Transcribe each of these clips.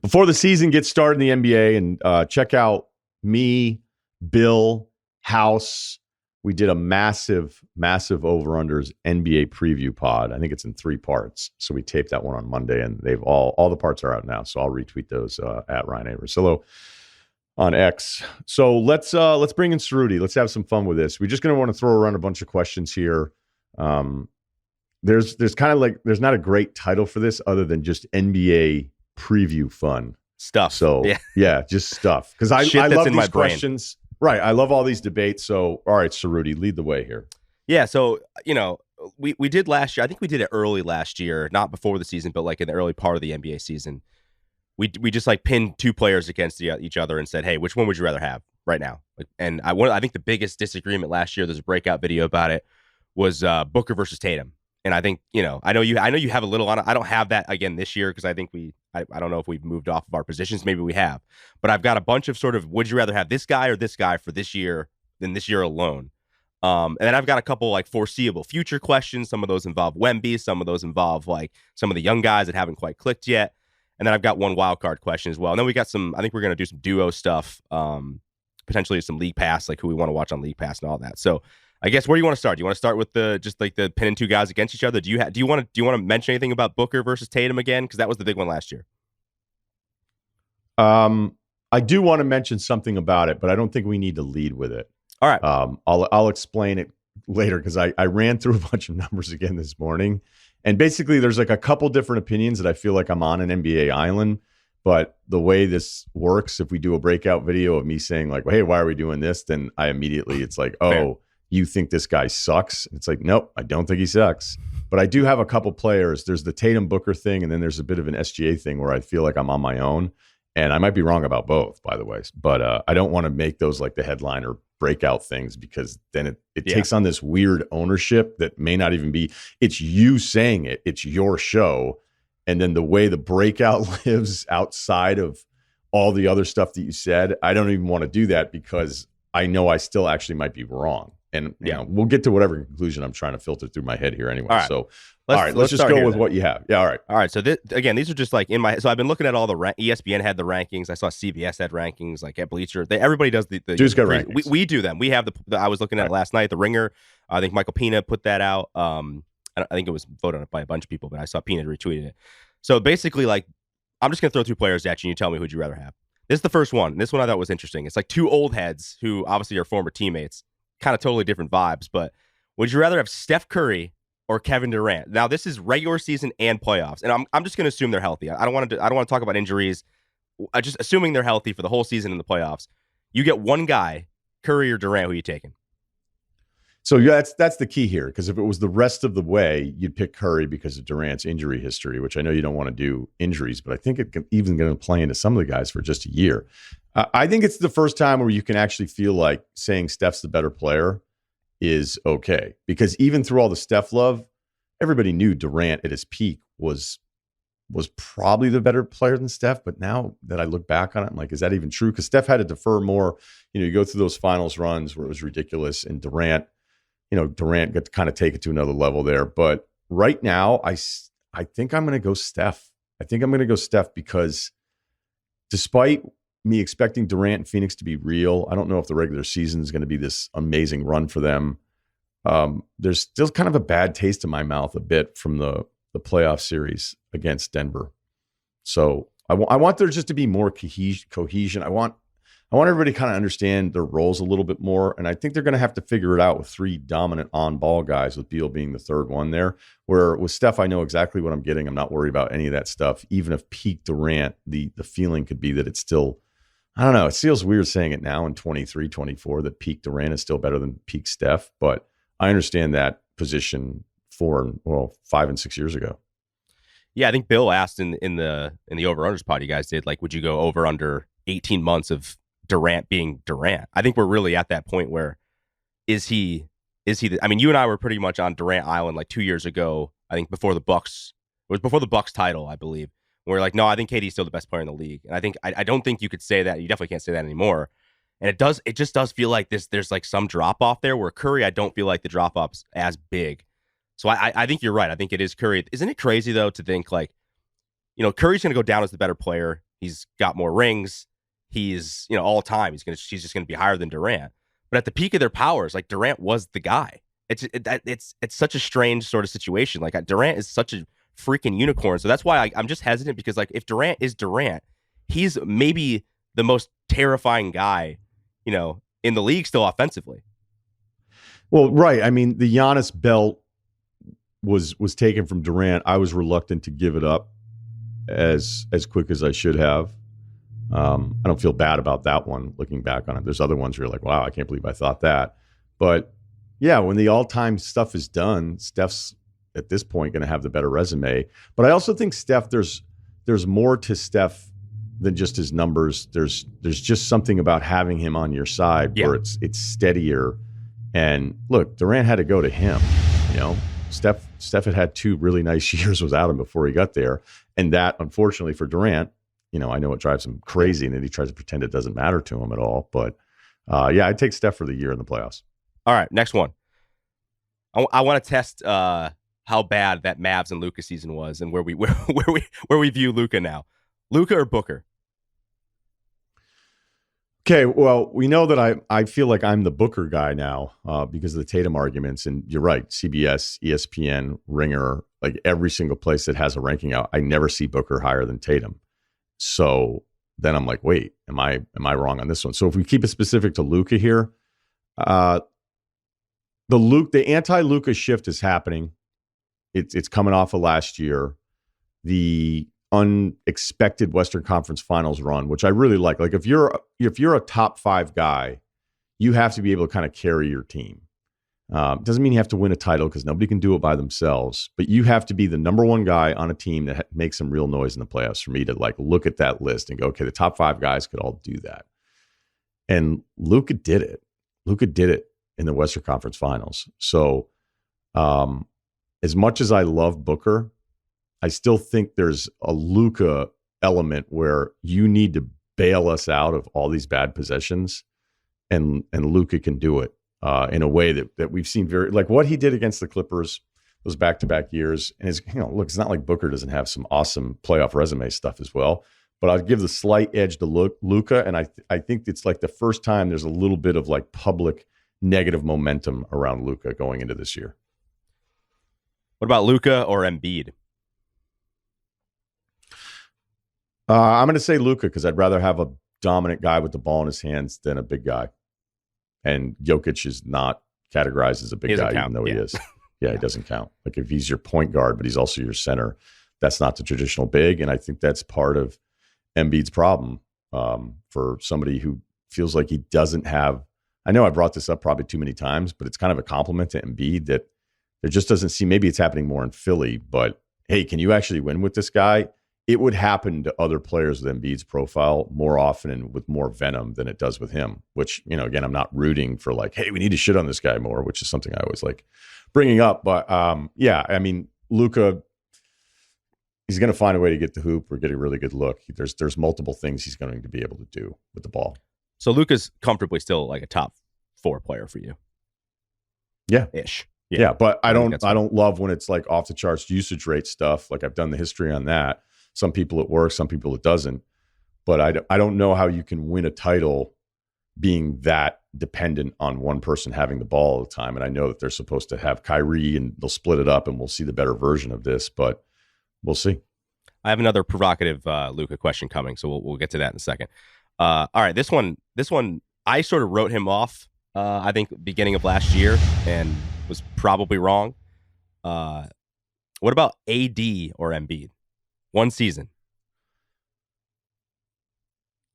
before the season gets started in the NBA, and check out me, Bill, House. We did a massive over-unders NBA preview pod. I think it's in 3 parts. So we taped that one on Monday, and they've all the parts are out now. So I'll retweet those at Ryen Russillo on X. So let's bring in Ceruti. Let's have some fun with this. We're just going to want to throw around a bunch of questions here. There's kind of like there's not a great title for this other than just NBA preview fun stuff. So yeah just stuff, because I love these questions. Right, I love all these debates. So all right, Ceruti, lead the way here. Yeah, so we did last year. I think we did it early last year, not before the season, but like in the early part of the NBA season. We just like pinned 2 players against each other and said, hey, which one would you rather have right now? And I think the biggest disagreement last year, there's a breakout video about it, was Booker versus Tatum. And I think, I know you have a little on it. I don't have that again this year because I think I don't know if we've moved off of our positions. Maybe we have. But I've got a bunch of sort of, would you rather have this guy or this guy for this year than this year alone? And then I've got a couple like foreseeable future questions. Some of those involve Wemby. Some of those involve like some of the young guys that haven't quite clicked yet. And then I've got one wild card question as well. And then we got I think we're going to do some duo stuff, potentially some League Pass, like who we want to watch on League Pass and all that. So I guess where do you want to start? Do you want to start with the pinning 2 guys against each other? Do you want to mention anything about Booker versus Tatum again? Because that was the big one last year. I do want to mention something about it, but I don't think we need to lead with it. All right. I'll explain it later because I ran through a bunch of numbers again this morning, and basically there's like a couple different opinions that I feel like I'm on an NBA island. But the way this works, if we do a breakout video of me saying like, well, hey, why are we doing this? Then I immediately, it's like, oh, fair. You think this guy sucks? It's like, nope, I don't think he sucks. But I do have a couple players. There's the Tatum Booker thing, and then there's a bit of an SGA thing where I feel like I'm on my own. And I might be wrong about both, by the way. But I don't want to make those like the headline or breakout things, because then it takes on this weird ownership that may not even be. It's you saying it. It's your show. And then the way the breakout lives outside of all the other stuff that you said, I don't even want to do that because I know I still actually might be wrong. And we'll get to whatever conclusion I'm trying to filter through my head here anyway. Right. So let's just go with what you have. Yeah, all right. So these are just like in my. So I've been looking at all the ESPN had the rankings. I saw CBS had rankings, like at Bleacher. Everybody does the Dude's got rankings. We do them. We have the I was looking at it last night. The Ringer. I think Michael Pina put that out. I think it was voted on by a bunch of people, but I saw Pina retweeted it. So basically, like, I'm just gonna throw 2 players at you, and you tell me who'd you rather have. This is the first one. This one I thought was interesting. It's like 2 old heads who obviously are former teammates. Kind of totally different vibes, but would you rather have Steph Curry or Kevin Durant? Now, this is regular season and playoffs, and I'm just going to assume they're healthy. I don't want to talk about injuries. Just assuming they're healthy for the whole season in the playoffs. You get one guy, Curry or Durant. Who are you taking? So yeah, that's the key here, because if it was the rest of the way, you'd pick Curry because of Durant's injury history, which I know you don't want to do injuries, but I think it can even going to play into some of the guys for just a year. I think it's the first time where you can actually feel like saying Steph's the better player is okay, because even through all the Steph love, everybody knew Durant at his peak was probably the better player than Steph. But now that I look back on it, I'm like, is that even true? Because Steph had to defer more. You go through those finals runs where it was ridiculous, and Durant got to kind of take it to another level there. But right now, I think I'm going to go Steph. I think I'm going to go Steph because despite me expecting Durant and Phoenix to be real, I don't know if the regular season is going to be this amazing run for them. There's still kind of a bad taste in my mouth a bit from the playoff series against Denver. So I want there just to be more cohesion. I want everybody to kind of understand their roles a little bit more. And I think they're going to have to figure it out with 3 dominant on-ball guys, with Beal being the third one there. Where with Steph, I know exactly what I'm getting. I'm not worried about any of that stuff. Even if peak Durant, the feeling could be that it's still, I don't know, it feels weird saying it now in 23, 24, that peak Durant is still better than peak Steph. But I understand that position 5 and 6 years ago. Yeah, I think Bill asked in the over-unders pod you guys did, like, would you go over under 18 months of Durant being Durant? I think we're really at that point where is he I mean, you and I were pretty much on Durant Island like 2 years ago. I think before the Bucks title, I believe. We're like, no, I think KD's still the best player in the league. And I think I don't think you could say that. You definitely can't say that anymore. And it just does feel like there's like some drop off there, where Curry, I don't feel like the drop off's as big. So I think you're right. I think it is Curry. Isn't it crazy though to think like, Curry's going to go down as the better player He's got more rings. He's, all time. She's just gonna be higher than Durant. But at the peak of their powers, like Durant was the guy. It's such a strange sort of situation. Like Durant is such a freaking unicorn. So that's why I'm just hesitant, because like if Durant is Durant, he's maybe the most terrifying guy, in the league still offensively. Well, right. I mean, the Giannis belt was taken from Durant. I was reluctant to give it up as quick as I should have. I don't feel bad about that one looking back on it. There's other ones where you're like, wow, I can't believe I thought that. But yeah, when the all-time stuff is done, Steph's at this point going to have the better resume. But I also think Steph, there's more to Steph than just his numbers. There's just something about having him on your side where it's steadier. And look, Durant had to go to him. Steph had 2 really nice years without him before he got there. And that, unfortunately for Durant, I know it drives him crazy, and then he tries to pretend it doesn't matter to him at all. But I'd take Steph for the year in the playoffs. All right, next one. I want to test how bad that Mavs and Luka season was, and where we view Luka now. Luka or Booker? Okay, well, we know that I feel like I'm the Booker guy now because of the Tatum arguments. And you're right, CBS, ESPN, Ringer, like every single place that has a ranking out, I never see Booker higher than Tatum. So then I'm like, wait, am I wrong on this one? So if we keep it specific to Luka here, the anti-Luka shift is happening. It's coming off of last year. The unexpected Western Conference Finals run, which I really like. Like if you're a top 5 guy, you have to be able to kind of carry your team. Doesn't mean you have to win a title, because nobody can do it by themselves, but you have to be the number 1 guy on a team that makes some real noise in the playoffs for me to like look at that list and go, okay, the top 5 guys could all do that. And Luka did it. Luka did it in the Western Conference Finals. So as much as I love Booker, I still think there's a Luka element where you need to bail us out of all these bad possessions, and Luka can do it in a way that we've seen very, like what he did against the Clippers those back-to-back years. And look, it's not like Booker doesn't have some awesome playoff resume stuff as well, but I'd give the slight edge to Luka, and I think it's like the first time there's a little bit of like public negative momentum around Luka going into this year. What about Luka or Embiid? I'm going to say Luka, because I'd rather have a dominant guy with the ball in his hands than a big guy. And Jokic is not categorized as a big guy, even though he is. Yeah, he doesn't count. Like if he's your point guard, but he's also your center, that's not the traditional big. And I think that's part of Embiid's problem for somebody who feels like he doesn't have. I know I brought this up probably too many times, but it's kind of a compliment to Embiid that there just doesn't seem, maybe it's happening more in Philly, but hey, can you actually win with this guy? It would happen to other players with Embiid's profile more often and with more venom than it does with him, which, again, I'm not rooting for like, hey, we need to shit on this guy more, which is something I always like bringing up. But Luka, he's going to find a way to get the hoop or get a really good look. There's multiple things he's going to be able to do with the ball. So Luka's comfortably still like a top 4 player for you. Yeah. Ish. Yeah, but I don't love when it's like off the charts usage rate stuff. Like I've done the history on that. Some people it works, some people it doesn't. But I don't know how you can win a title being that dependent on one person having the ball all the time. And I know that they're supposed to have Kyrie and they'll split it up and we'll see the better version of this, but we'll see. I have another provocative Luka question coming, so we'll get to that in a second. All right, this one, I sort of wrote him off, I think, beginning of last year and was probably wrong. What about AD or Embiid? One season.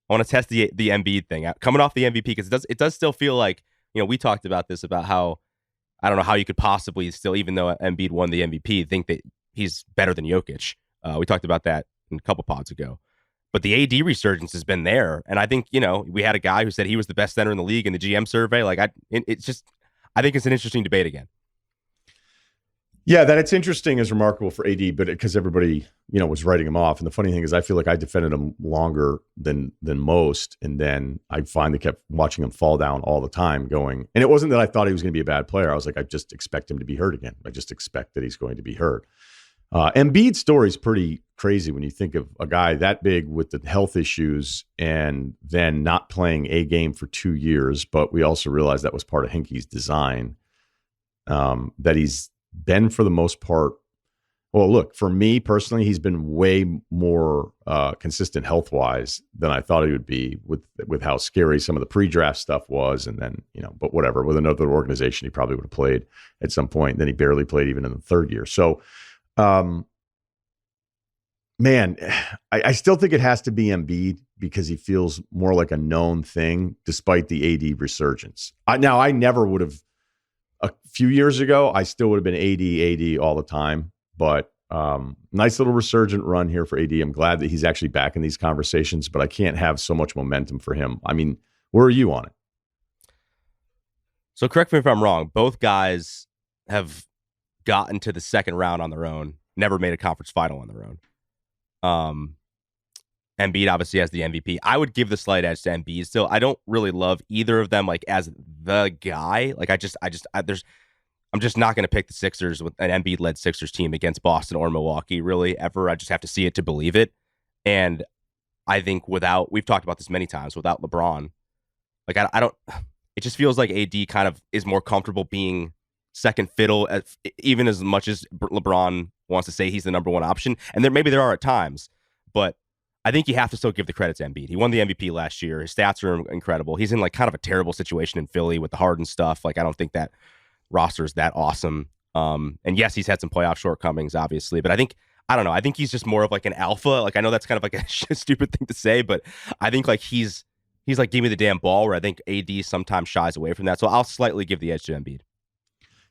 I want to test the Embiid thing out, coming off the MVP, because it does still feel like, we talked about this, about how I don't know how you could possibly still, even though Embiid won the MVP, think that he's better than Jokic. We talked about that a couple pods ago. But the AD resurgence has been there. And I think, we had a guy who said he was the best center in the league in the GM survey. Like, I think it's an interesting debate again. Yeah, that it's interesting is remarkable for AD, but because everybody, was writing him off. And the funny thing is, I feel like I defended him longer than most. And then I finally kept watching him fall down all the time going. And it wasn't that I thought he was going to be a bad player. I was like, I just expect him to be hurt again. I just expect that he's going to be hurt. Embiid's story is pretty crazy when you think of a guy that big with the health issues and then not playing a game for 2 years. But we also realize that was part of Hinkie's design. That he's been, for the most part, well, look, for me personally, he's been way more consistent health-wise than I thought he would be with how scary some of the pre-draft stuff was. And then, but whatever, with another organization, he probably would have played at some point. Then he barely played even in the third year. So, man, I still think it has to be Embiid because he feels more like a known thing despite the AD resurgence. I never would have, a few years ago, I still would have been AD all the time. But nice little resurgent run here for AD. I'm glad that he's actually back in these conversations, but I can't have so much momentum for him. I mean, where are you on it? So correct me if I'm wrong. Both guys have gotten to the second round on their own, never made a conference final on their own. Embiid obviously has the MVP. I would give the slight edge to Embiid still. I don't really love either of them like as the guy. Like I'm just not going to pick the Sixers with an Embiid-led Sixers team against Boston or Milwaukee, really, ever. I just have to see it to believe it. And I think we've talked about this many times, without LeBron, like I don't, it just feels like AD kind of is more comfortable being second fiddle, even as much as LeBron wants to say he's the number one option. And maybe there are at times, but I think you have to still give the credit to Embiid. He won the MVP last year. His stats are incredible. He's in like kind of a terrible situation in Philly with the Harden stuff. Like I don't think that roster is that awesome. And yes, he's had some playoff shortcomings, obviously, but I don't know. I think he's just more of like an alpha. Like I know that's kind of like a stupid thing to say, but I think like he's like, give me the damn ball, where I think AD sometimes shies away from that. So I'll slightly give the edge to Embiid.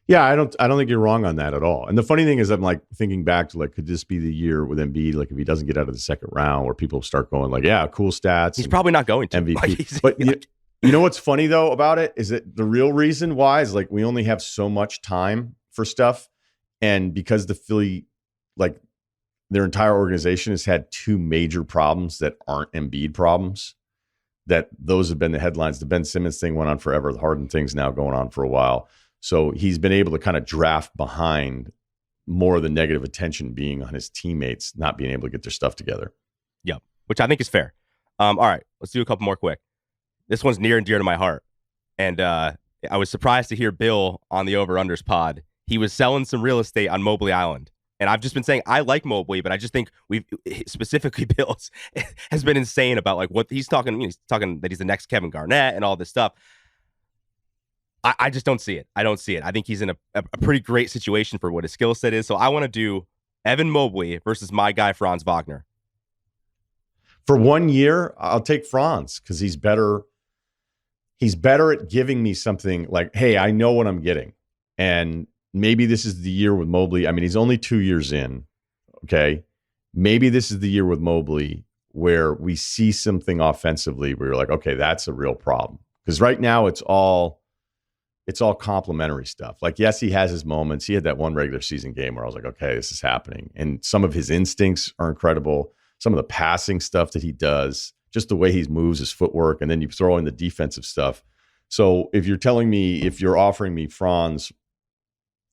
Yeah, I don't think you're wrong on that at all. And the funny thing is, I'm like thinking back to like, could this be the year with Embiid? Like if he doesn't get out of the second round, where people start going like, yeah, cool stats. He's probably not going to MVP. But you know what's funny though about it is that the real reason why is like we only have so much time for stuff, and because the Philly, like their entire organization has had two major problems that aren't Embiid problems. That those have been the headlines. The Ben Simmons thing went on forever. The Harden thing's now going on for a while. So he's been able to kind of draft behind more of the negative attention being on his teammates not being able to get their stuff together. Yep, which I think is fair. All right, let's do a couple more quick. This one's near and dear to my heart. And I was surprised to hear Bill on the Over-Unders pod. He was selling some real estate on Mobley Island. And I've just been saying I like Mobley, but I just think specifically Bill has been insane about like what he's talking. He's talking that he's the next Kevin Garnett and all this stuff. I just don't see it. I don't see it. I think he's in a pretty great situation for what his skill set is. So I want to do Evan Mobley versus my guy, Franz Wagner. For 1 year, I'll take Franz because he's better. He's better at giving me something like, hey, I know what I'm getting. And maybe this is the year with Mobley. I mean, he's only 2 years in. Okay. Maybe this is the year with Mobley where we see something offensively where you're like, okay, that's a real problem. Because right now it's all complimentary stuff. Like, yes, he has his moments. He had that one regular season game where I was like, okay, this is happening. And some of his instincts are incredible. Some of the passing stuff that he does, just the way he moves, his footwork, and then you throw in the defensive stuff. So if you're offering me Franz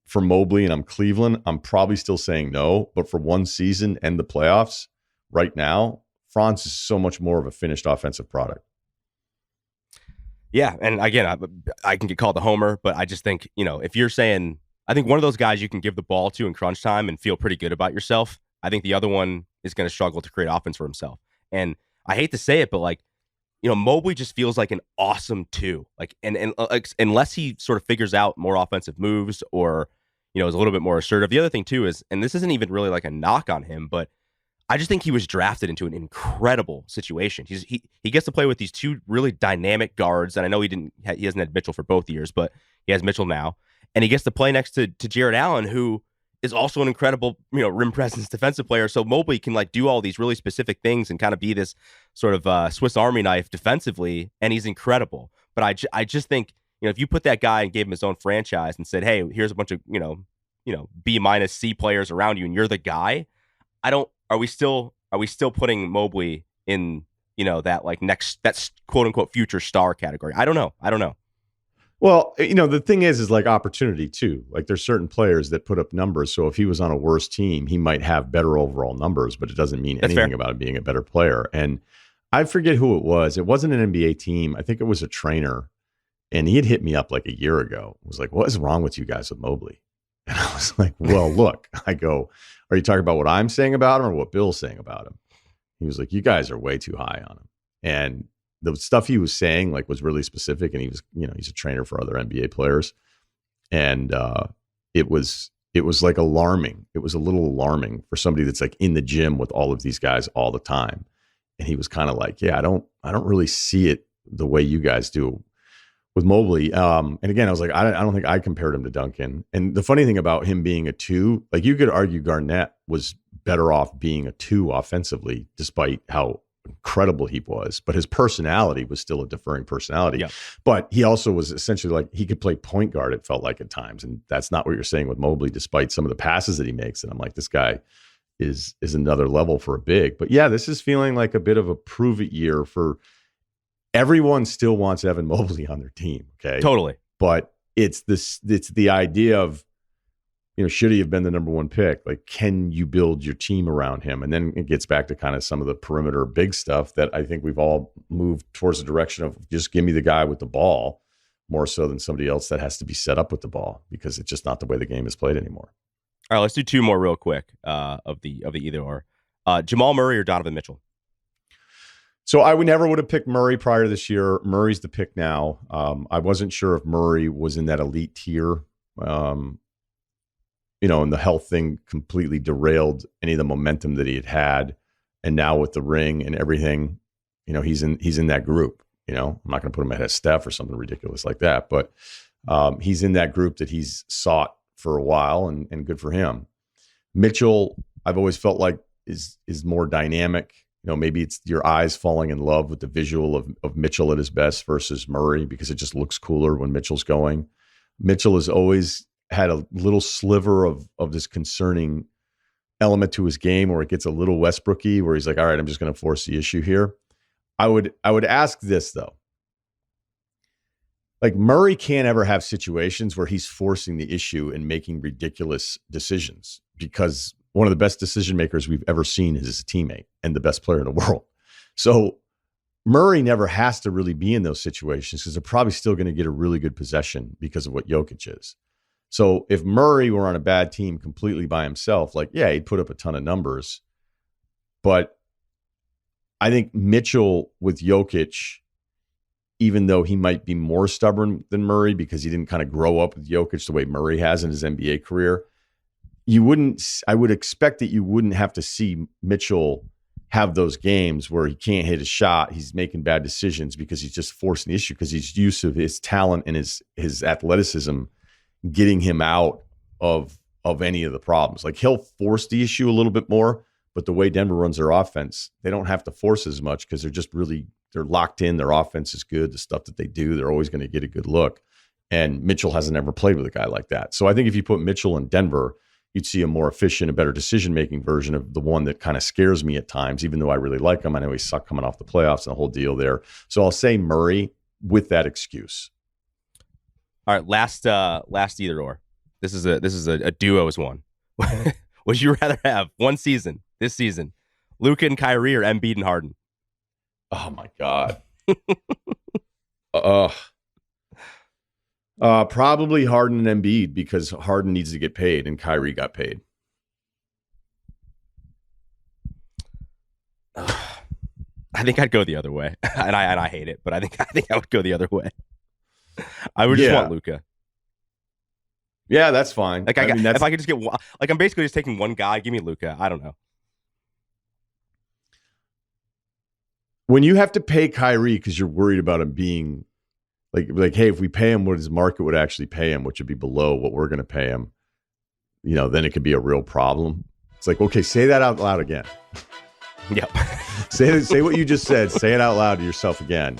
for Mobley and I'm Cleveland, I'm probably still saying no. But for one season and the playoffs right now, Franz is so much more of a finished offensive product. Yeah, and again, I can get called a homer, but I just think, if you're saying, I think one of those guys you can give the ball to in crunch time and feel pretty good about yourself. I think the other one is going to struggle to create offense for himself. And I hate to say it, but like, Mobley just feels like an awesome two. Like, and unless he sort of figures out more offensive moves or, is a little bit more assertive. The other thing too is, and this isn't even really like a knock on him, but I just think he was drafted into an incredible situation. He gets to play with these two really dynamic guards, and I know he hasn't had Mitchell for both years, but he has Mitchell now, and he gets to play next to Jarrett Allen, who is also an incredible rim presence defensive player. So Mobley can like do all these really specific things and kind of be this sort of Swiss Army knife defensively, and he's incredible. But I just think if you put that guy and gave him his own franchise and said, hey, here's a bunch of B- C players around you, and you're the guy, Are we still putting Mobley in, that like that's quote unquote future star category? I don't know. Well, the thing is like opportunity too. Like there's certain players that put up numbers. So if he was on a worse team, he might have better overall numbers, but it doesn't mean That's anything fair. about him being a better player. And I forget who it was. It wasn't an NBA team. I think it was a trainer. And he had hit me up like a year ago. It was like, what is wrong with you guys with Mobley? And I was like, well, look, I go, are you talking about what I'm saying about him or what Bill's saying about him? He was like, you guys are way too high on him. And the stuff he was saying like was really specific. And he was, he's a trainer for other NBA players. And it was like alarming. It was a little alarming for somebody that's like in the gym with all of these guys all the time. And he was kind of like, yeah, I don't really see it the way you guys do with Mobley. And again, I was like, I don't think I compared him to Duncan. And the funny thing about him being a 2, like you could argue Garnett was better off being a 2 offensively, despite how incredible he was, but his personality was still a differing personality. Yeah. But he also was essentially like he could play point guard, it felt like at times. And that's not what you're saying with Mobley, despite some of the passes that he makes. And I'm like, this guy is another level for a big. But yeah, this is feeling like a bit of a prove it year for everyone. Still wants Evan Mobley on their team. Okay. Totally. But it's the idea of, should he have been the number 1 pick? Like, can you build your team around him? And then it gets back to kind of some of the perimeter big stuff that I think we've all moved towards the direction of just give me the guy with the ball more so than somebody else that has to be set up with the ball, because it's just not the way the game is played anymore. All right, let's do 2 more real quick of the either or. Jamal Murray or Donovan Mitchell? So I never would have picked Murray prior to this year. Murray's the pick now. I wasn't sure if Murray was in that elite tier. And the health thing completely derailed any of the momentum that he had. And now with the ring and everything, he's in that group. I'm not going to put him ahead of Steph or something ridiculous like that, but he's in that group that he's sought for a while, and good for him. Mitchell, I've always felt like is more dynamic. Maybe it's your eyes falling in love with the visual of Mitchell at his best versus Murray, because it just looks cooler when Mitchell's going. Mitchell has always had a little sliver of this concerning element to his game where it gets a little Westbrooky, where he's like, all right, I'm just going to force the issue here. I would ask this though. Like Murray can't ever have situations where he's forcing the issue and making ridiculous decisions, because one of the best decision makers we've ever seen is his teammate and the best player in the world. So Murray never has to really be in those situations because they're probably still going to get a really good possession because of what Jokic is. So if Murray were on a bad team completely by himself, like, yeah, he'd put up a ton of numbers. But I think Mitchell with Jokic, even though he might be more stubborn than Murray because he didn't kind of grow up with Jokic the way Murray has in his NBA career, I would expect that you wouldn't have to see Mitchell have those games where he can't hit a shot, he's making bad decisions because he's just forcing the issue, because he's used to his talent and his athleticism getting him out of any of the problems. Like he'll force the issue a little bit more, but the way Denver runs their offense, they don't have to force as much because they're locked in. Their offense is good. The stuff that they do, they're always going to get a good look. And Mitchell hasn't ever played with a guy like that. So I think if you put Mitchell in Denver, you'd see a more efficient, a better decision-making version of the one that kind of scares me at times, even though I really like him. I know he sucked coming off the playoffs and the whole deal there. So I'll say Murray with that excuse. All right, last either or. This is a duos one. Would you rather have this season, Luka and Kyrie or Embiid and Harden? Oh my God. Probably Harden and Embiid, because Harden needs to get paid and Kyrie got paid. I think I'd go the other way, and I hate it, but I think I would go the other way. I would just want Luka. Yeah, that's fine. Like if I could just get one, like I'm basically just taking one guy. Give me Luka. I don't know. When you have to pay Kyrie because you're worried about him being like, hey, if we pay him what his market would actually pay him, which would be below what we're going to pay him, then it could be a real problem. It's like, okay, say that out loud again. Yep. Say what you just said. Say it out loud to yourself again,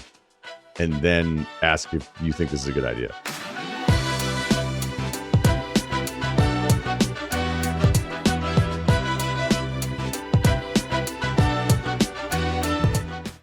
and then ask if you think this is a good idea.